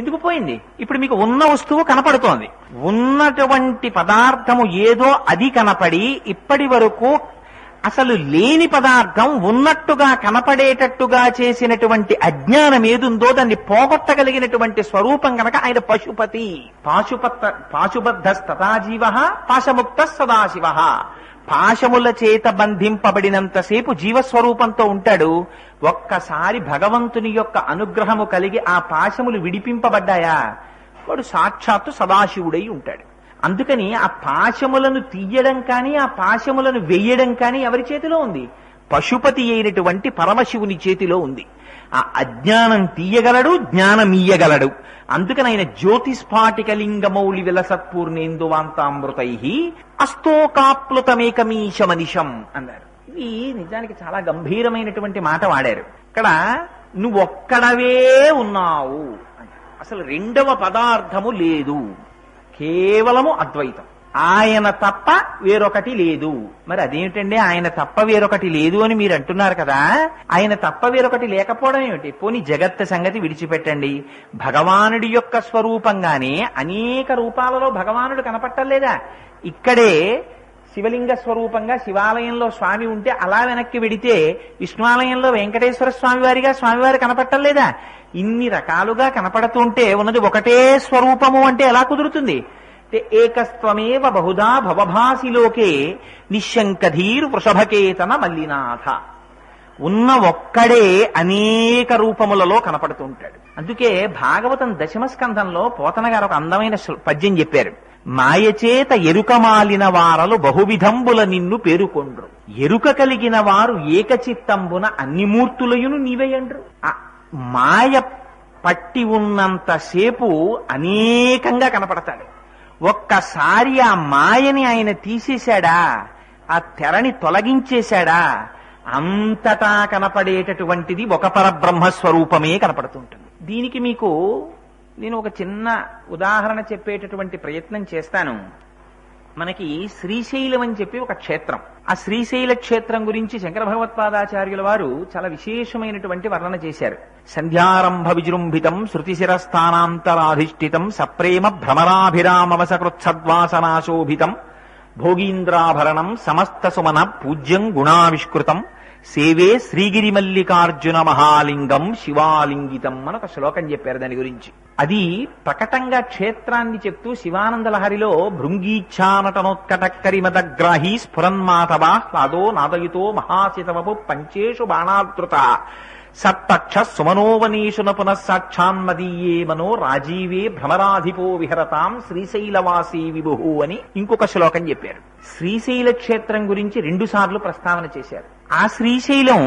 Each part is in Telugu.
ఎందుకు పోయింది? ఇప్పుడు మీకు ఉన్న వస్తువు కనపడుతోంది. ఉన్నటువంటి పదార్థము ఏదో అది కనపడి ఇప్పటి వరకు అసలు లేని పదార్థం ఉన్నట్టుగా కనపడేటట్టుగా చేసినటువంటి అజ్ఞానం ఏదుందో దాన్ని పోగొట్టగలిగినటువంటి స్వరూపం కనుక ఆయన పశుపతి. పాశుబద్ధస్తథాజీవ పాశముక్త సదాశివ. పాశముల చేత బంధింపబడినంతసేపు జీవస్వరూపంతో ఉంటాడు. ఒక్కసారి భగవంతుని యొక్క అనుగ్రహము కలిగి ఆ పాశములు విడిపింపబడ్డాయా వాడు సాక్షాత్తు సదాశివుడై ఉంటాడు. అందుకని ఆ పాశములను తీయడం కానీ ఆ పాశములను వెయ్యడం కానీ ఎవరి చేతిలో ఉంది? పశుపతి అయినటువంటి పరమశివుని చేతిలో ఉంది. ఆ అజ్ఞానం తీయగలడు, జ్ఞానం ఇయ్యగలడు. అందుకని ఆయన జ్యోతిస్ఫాటికలింగమౌళి విలసత్పూర్ణేందువాంతామృతై అస్తోకాప్లుతమేకమీశమనిషం అన్నారు. ఇది నిజానికి చాలా గంభీరమైనటువంటి మాట వాడారు. ఇక్కడ నువ్వొక్కడవే ఉన్నావు అని. అసలు రెండవ పదార్థము లేదు, కేవలము అద్వైతం. ఆయన తప్ప వేరొకటి లేదు. మరి అదేమిటండి ఆయన తప్ప వేరొకటి లేదు అని మీరు అంటున్నారు కదా, ఆయన తప్ప వేరొకటి లేకపోవడం ఏమిటి? పోనీ జగత్ సంగతి విడిచిపెట్టండి, భగవానుడి యొక్క స్వరూపంగానే అనేక రూపాలలో భగవానుడు కనపట్టలేదా? ఇక్కడే శివలింగ స్వరూపంగా శివాలయంలో స్వామి ఉంటే అలా వెనక్కి వెడితే విష్ణువాలయంలో వెంకటేశ్వర స్వామి వారిగా స్వామివారు కనపట్టలేదా? ఇన్ని రకాలుగా కనపడుతుంటే ఉన్నది ఒకటే స్వరూపము అంటే ఎలా కుదురుతుంది? ఏకస్త్వమేవ బహుధా భవభాసిలోకే నిశంకధీర్ వృషభకేతన మల్లినాథ. ఉన్న ఒక్కడే అనేక రూపములలో కనపడుతూ ఉంటాడు. అందుకే భాగవతం దశమ స్కంధంలో పోతన గారు ఒక అందమైన పద్యం చెప్పారు. మాయచేత ఎరుక మాలిన వారలు బహువిధంబుల నిన్ను పేరుకొండ్రు, ఎరుక కలిగిన వారు ఏకచిత్తంబున అన్ని మూర్తులయును నీవేయండ్రు. మాయ పట్టి ఉన్నంతసేపు అనేకంగా కనపడతాడు. ఒక్కసారి ఆ మాయని ఆయన తీసేశాడా, ఆ తెరని తొలగించేశాడా, అంతటా కనపడేటటువంటిది ఒక పరబ్రహ్మస్వరూపమే కనపడుతుంటుంది. దీనికి మీకు నేను ఒక చిన్న ఉదాహరణ చెప్పేటటువంటి ప్రయత్నం చేస్తాను. మనకి శ్రీశైలం అని చెప్పి ఒక క్షేత్రం. ఆ శ్రీశైల క్షేత్రం గురించి శంకర భగవత్పాదాచార్యుల వారు చాలా విశేషమైనటువంటి వర్ణన చేశారు. సంధ్యారంభ విజృంభితం శృతిశిరస్థానాంతరాధిష్ఠితం సప్రేమ భ్రమరాభిరామవసకృత్సద్వాసనాశోభితం భోగీంద్రాభరణం సమస్త సుమన పూజ్యం గుణావిష్కృతం సేవే శ్రీగిరి మల్లికార్జున మహాలింగం శివాలింగితం అని ఒక శ్లోకం చెప్పారు దాని గురించి. అది ప్రకటంగా క్షేత్రాన్ని చెప్తూ శివానంద లహరిలో భృంగీచ్ఛానటనోత్కటక్కరిమదగ్రాహీ స్ఫురన్మాధవా హ్లాదో నాదయుతో మహాశితవపు పంచేషు బాణాదృత సత్పక్ష సుమనోవనేషున పునఃసాక్షాన్మదీయే మనో రాజీవే భ్రమరాధిపో విహరతాం శ్రీశైలవాసీ విభు అని ఇంకొక శ్లోకం చెప్పారు. శ్రీశైల క్షేత్రం గురించి 2 సార్లు ప్రస్తావన చేశారు. ఆ శ్రీశైలం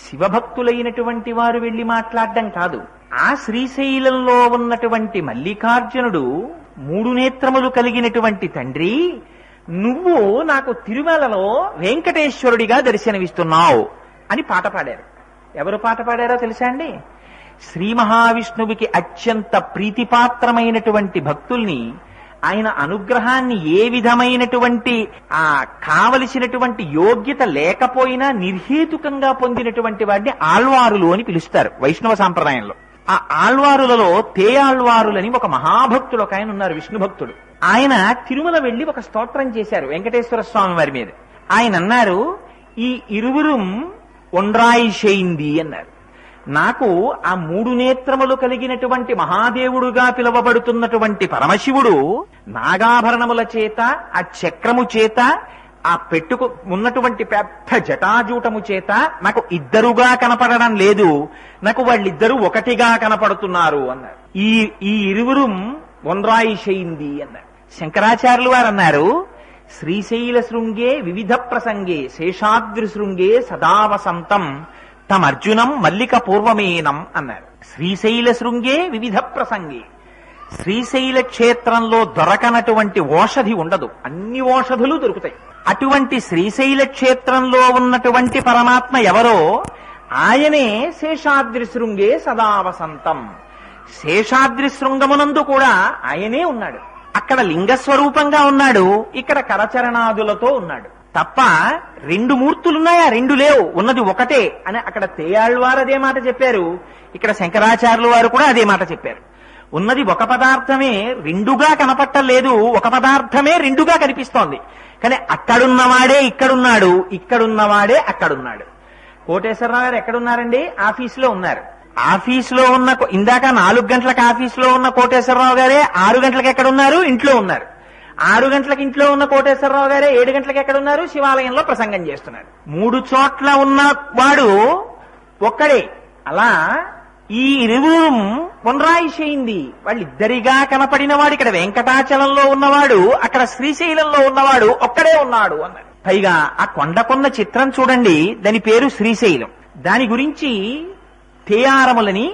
శివభక్తులైనటువంటి వారు వెళ్లి మాట్లాడడం కాదు, ఆ శ్రీశైలంలో ఉన్నటువంటి మల్లికార్జునుడు 3 నేత్రములు కలిగినటువంటి తండ్రి, నువ్వు నాకు తిరుమలలో వెంకటేశ్వరుడిగా దర్శనమిస్తున్నావు అని పాట పాడారు. ఎవరు పాట పాడారో తెలుసా అండి? శ్రీ మహావిష్ణువుకి అత్యంత ప్రీతిపాత్రమైనటువంటి భక్తుల్ని, ఆయన అనుగ్రహాన్ని ఏ విధమైనటువంటి కావలసినటువంటి యోగ్యత లేకపోయినా నిర్హేతుకంగా పొందినటువంటి వాడిని ఆళ్వారులు అని పిలుస్తారు వైష్ణవ సాంప్రదాయంలో. ఆ ఆళ్వారులలో తేయాళ్వారులని ఒక మహాభక్తుడు ఒక ఆయన ఉన్నారు, విష్ణు భక్తుడు. ఆయన తిరుమల వెళ్లి ఒక స్తోత్రం చేశారు వెంకటేశ్వర స్వామి వారి మీద. ఆయన అన్నారు, ఈ ఇరువురం ఒండ్రాయి చేయింది అన్నారు. నాకు ఆ 3 నేత్రములు కలిగినటువంటి మహాదేవుడుగా పిలువబడుతున్నటువంటి పరమశివుడు నాగాభరణముల చేత, ఆ చక్రము చేత, ఆ పెట్టుకు ఉన్నటువంటి పెద్ద జటాజూటము చేత నాకు ఇద్దరుగా కనపడడం లేదు, నాకు వాళ్ళిద్దరూ ఒకటిగా కనపడుతున్నారు అన్నారు. ఈ ఇరువురు ఒండ్రాయి చేయింది అన్నారు. శంకరాచార్యులు వారు అన్నారు, శ్రీశైల శృంగే వివిధ ప్రసంగే శేషాద్రి శృంగే సదావసంతం తమర్జునం మల్లిక పూర్వమేనం అన్నారు. శ్రీశైల శృంగే వివిధ ప్రసంగే, శ్రీశైల క్షేత్రంలో దొరకనటువంటి ఓషధి ఉండదు, అన్ని ఓషధులు దొరుకుతాయి. అటువంటి శ్రీశైల క్షేత్రంలో ఉన్నటువంటి పరమాత్మ ఎవరో ఆయనే శేషాద్రి శృంగే సదావసంతం. శేషాద్రి శృంగమునందు కూడా ఆయనే ఉన్నాడు. అక్కడ లింగస్వరూపంగా ఉన్నాడు, ఇక్కడ కరచరణాదులతో ఉన్నాడు. తప్ప 2 మూర్తులున్నాయా? 2 లేవు, ఉన్నది ఒకటే అని అక్కడ తేయాళ్వారు అదే మాట చెప్పారు, ఇక్కడ శంకరాచార్యుల వారు కూడా అదే మాట చెప్పారు. ఉన్నది ఒక పదార్థమే రెండుగా కనపట్టలేదు, ఒక పదార్థమే రెండుగా కనిపిస్తోంది. కానీ అక్కడున్నవాడే ఇక్కడున్నాడు, ఇక్కడున్నవాడే అక్కడున్నాడు. కోటేశ్వరరావు గారు ఎక్కడున్నారండి? ఆఫీసులో ఉన్నారు. ఆఫీసులో ఉన్న ఇందాక 4 గంటలకు ఆఫీసులో ఉన్న కోటేశ్వరరావు గారే 6 గంటలకు ఎక్కడున్నారు? ఇంట్లో ఉన్నారు. 6 గంటలకు ఇంట్లో ఉన్న కోటేశ్వరరావు గారే 7 గంటలకు ఎక్కడున్నారు? శివాలయంలో ప్రసంగం చేస్తున్నారు. 3 చోట్ల ఉన్నవాడు ఒక్కడే. అలా ఈ ఇరువురు పునరాయిషయింది. వాళ్ళిద్దరిగా కనపడిన వాడు ఇక్కడ వెంకటాచలంలో ఉన్నవాడు, అక్కడ శ్రీశైలంలో ఉన్నవాడు ఒక్కడే ఉన్నాడు అన్నారు. పైగా ఆ కొండకొన్న చిత్రం చూడండి, దాని పేరు శ్రీశైలం. దాని గురించి తేయారములని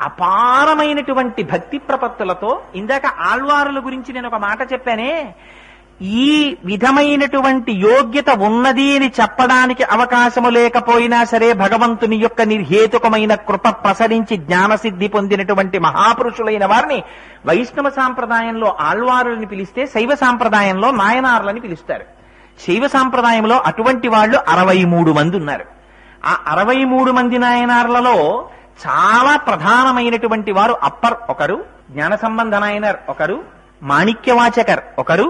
అపారమైనటువంటి భక్తి ప్రపత్తులతో, ఇందాక ఆళ్వారుల గురించి నేను ఒక మాట చెప్పానే, ఈ విధమైనటువంటి యోగ్యత ఉన్నది అని చెప్పడానికి అవకాశము లేకపోయినా సరే భగవంతుని యొక్క నిర్హేతుకమైన కృప ప్రసరించి జ్ఞానసిద్ధి పొందినటువంటి మహాపురుషులైన వారిని వైష్ణవ సాంప్రదాయంలో ఆళ్వారులని పిలిస్తే, శైవ సాంప్రదాయంలో నాయనార్లని పిలుస్తారు. శైవ సాంప్రదాయంలో అటువంటి వాళ్ళు 63 మంది ఉన్నారు. ఆ 63 మంది నాయనార్లలో చాలా ప్రధానమైనటువంటి వారు అప్పర్ ఒకరు, జ్ఞాన సంబంధ నాయనర్ ఒకరు, మాణిక్యవాచకర్ ఒకరు.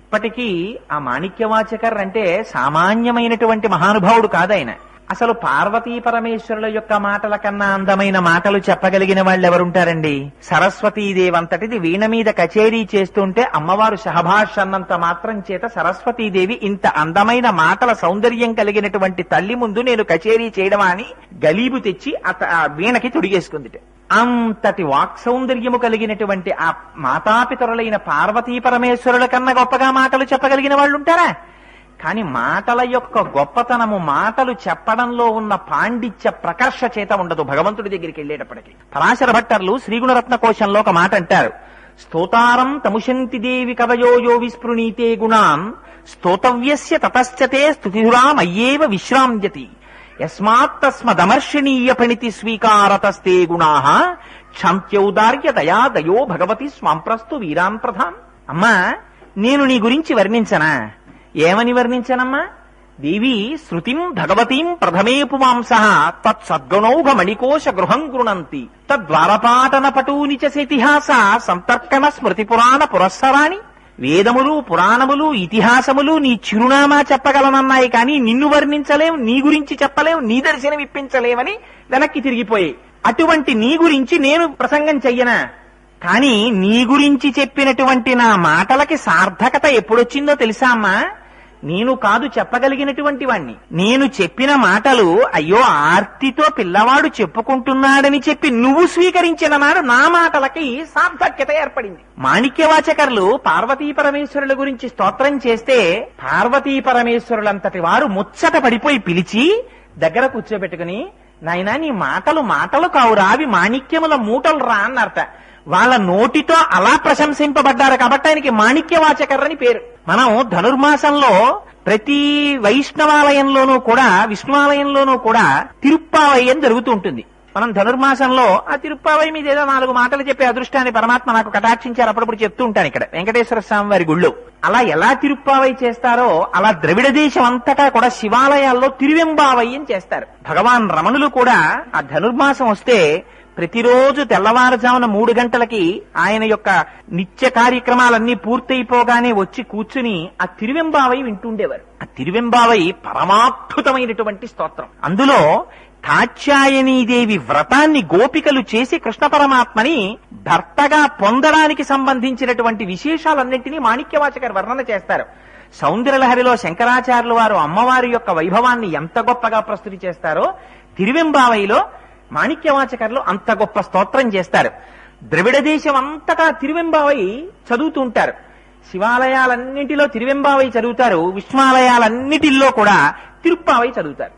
ఇప్పటికీ ఆ మాణిక్యవాచకర్ అంటే సామాన్యమైనటువంటి మహానుభావుడు కాదాయన. అసలు పార్వతీ పరమేశ్వరుల యొక్క మాటల కన్నా అందమైన మాటలు చెప్పగలిగిన వాళ్ళు ఎవరుంటారండి? సరస్వతీదేవి అంతటిది వీణ మీద కచేరీ చేస్తుంటే అమ్మవారు షహభాష్ అన్నంత మాత్రం చేత సరస్వతీదేవి ఇంత అందమైన మాటల సౌందర్యం కలిగినటువంటి తల్లి ముందు నేను కచేరీ చేయడమా అని గలీబు తెచ్చి ఆ వీణకి తొడిగేసుకుందిట. అంతటి వాక్ సౌందర్యము కలిగినటువంటి ఆ మాతాపితరులైన పార్వతీ పరమేశ్వరుల కన్నా గొప్పగా మాటలు చెప్పగలిగిన వాళ్ళు ఉంటారా? కాని మాటల యొక్క గొప్పతనము మాటలు చెప్పడంలో ఉన్న పాండిత్య ప్రకర్ష చేత ఉండదు. భగవంతుడి దగ్గరికి వెళ్ళేటప్పటికి పరాశర భట్టర్లు శ్రీగుణరత్న కోశంలో ఒక మాట అంటారు, స్తోతారం తముశంతి దేవి కవయోయో విస్పృణీతే గుణాన్ స్తోతవ్యస్య తతశ్చతే స్తుతిధురామయ్యేవ విశ్రామ్యతి యస్మాత్తస్మదమర్షణీయ ప్రణితి స్వీకారతస్తే గుణాః క్షాంత్యౌదార్య దయా దయో భగవతి స్వాంప్రస్తు వీరాన్ ప్రధాన్. అమ్మా, నేను నీ గురించి వర్ణించనా? ఏమని వర్ణించనమ్మా? దేవి శృతిం భగవతీం ప్రథమే పుమాంసః తత్సద్గుణౌఘ మణికోశ గృహం గృణంతి తద్వారపాటన పటూని చ ఇతిహాస సంతర్కణ స్మృతి పురాణ పురస్సరాణి. వేదములు, పురాణములు, ఇతిహాసములు నీ చిరునామా చెప్పగలనన్నాయి, కానీ నిన్ను వర్ణించలేం, నీ గురించి చెప్పలేం, నీ దర్శనం ఇప్పించలేమని వెనక్కి తిరిగిపోయి, అటువంటి నీ గురించి నేను ప్రసంగం చెయ్యనా? కానీ నీ గురించి చెప్పినటువంటి నా మాటలకి సార్థకత ఎప్పుడొచ్చిందో తెలుసా అమ్మా? నేను కాదు చెప్పగలిగినటువంటి వాణ్ణి. నేను చెప్పిన మాటలు అయ్యో ఆర్తితో పిల్లవాడు చెప్పుకుంటున్నాడని చెప్పి నువ్వు స్వీకరించిన నాడు నా మాటలకి సార్థక్యత ఏర్పడింది. మాణిక్యవాచకర్లు పార్వతీ పరమేశ్వరుల గురించి స్తోత్రం చేస్తే పార్వతీ పరమేశ్వరులంతటి వారు ముచ్చట పడిపోయి పిలిచి దగ్గర కూర్చోబెట్టుకుని, నాయనా నీ మాటలు కావురా, అవి మాణిక్యముల మూటలు రా అన్నర్ట. వాళ్ళ నోటితో అలా ప్రశంసింపబడ్డారు కాబట్టి ఆయనకి మాణిక్యవాచకర్ అని పేరు. మనం ధనుర్మాసంలో ప్రతి వైష్ణవాలయంలోనూ కూడా విష్ణువాలయంలోనూ కూడా తిరుప్పావై అని జరుగుతూ ఉంటుంది. మనం ధనుర్మాసంలో ఆ తిరుప్పావై మీద ఏదో 4 మాటలు చెప్పే అదృష్టాన్ని పరమాత్మ నాకు కటాక్షించారు, అప్పుడప్పుడు చెప్తూ ఉంటాను ఇక్కడ వెంకటేశ్వర స్వామి వారి గుళ్ళో. అలా ఎలా తిరుప్పావై చేస్తారో అలా ద్రవిడ దేశం అంతటా కూడా శివాలయాల్లో తిరువెంబావై అని చేస్తారు. భగవాన్ రమణులు కూడా ఆ ధనుర్మాసం వస్తే ప్రతిరోజు తెల్లవారుజామున 3 గంటలకి ఆయన యొక్క నిత్య కార్యక్రమాలన్నీ పూర్తయిపోగానే వచ్చి కూర్చుని ఆ తిరువెంబావై వింటుండేవారు. ఆ తిరువెంబావై పరమాద్భుతమైనటువంటి స్తోత్రం. అందులో కాత్యాయనీదేవి వ్రతాన్ని గోపికలు చేసి కృష్ణ పరమాత్మని భర్తగా పొందడానికి సంబంధించినటువంటి విశేషాలన్నింటినీ మాణిక్యవాచకర్ వర్ణన చేస్తారు. సౌందర్యలహరిలో శంకరాచార్యుల వారు అమ్మవారి యొక్క వైభవాన్ని ఎంత గొప్పగా ప్రస్తుతి చేస్తారో తిరువెంబావైలో మాణిక్యవాచకర్లు అంత గొప్ప స్తోత్రం చేస్తారు. ద్రవిడ దేశం అంతటా తిరువెంబావై చదువుతూ ఉంటారు. శివాలయాలన్నింటిలో తిరువెంబావై చదువుతారు, విష్ణువాలయాలన్నిటిల్లో కూడా తిరుప్పావై చదువుతారు.